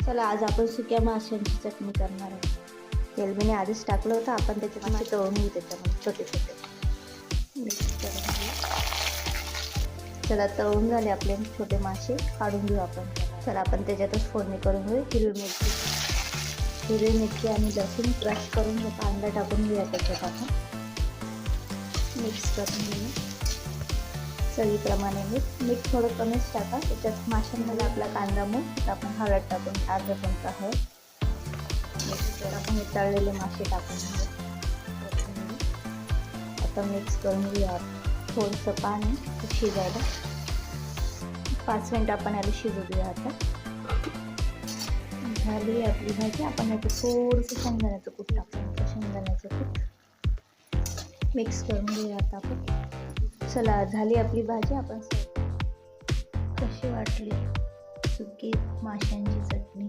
चला आज आपण सुक्या माशांची चटणी करणार आहे। तेल मी आधीच टाकलं होतं, आपण त्याच्यात मासे तळून घेऊ त्याच्यामध्ये छोटे छोटे मिक्स करून घेऊ। चला तळून झाले आपले छोटे मासे, काढून घेऊ आपण। चला आपण त्याच्यातच फोडणी करून घेऊ। हिरवी मिरची आणि लसूण क्रश करून घेऊ, कांदा टाकून घेऊया त्याच्यात आपण, मिक्स करून घेऊ। चवीप्रमाणे मीठ थोडं कमीच टाका, त्याच्यात माशांमध्ये आपला कांदा मग आपण हळद टाकून अर्धा चमचा हळद मिक्स करून आपण हे तळलेले मासे टाकून घेऊ। आता मिक्स करून घेऊया। थोडंसं पाणी शिजायला 5 मिनिट आपण याला शिजू देऊया। आता झाली आपली भाजी। आपण याचं थोडंसं शेंगदाण्याचं कूट टाकून, शेंगदाण्याचं कूट मिक्स करून घेऊया आता आपण। चला झाली आपली भाजी। आपण कशी वाटली सुकी माशांची चटणी?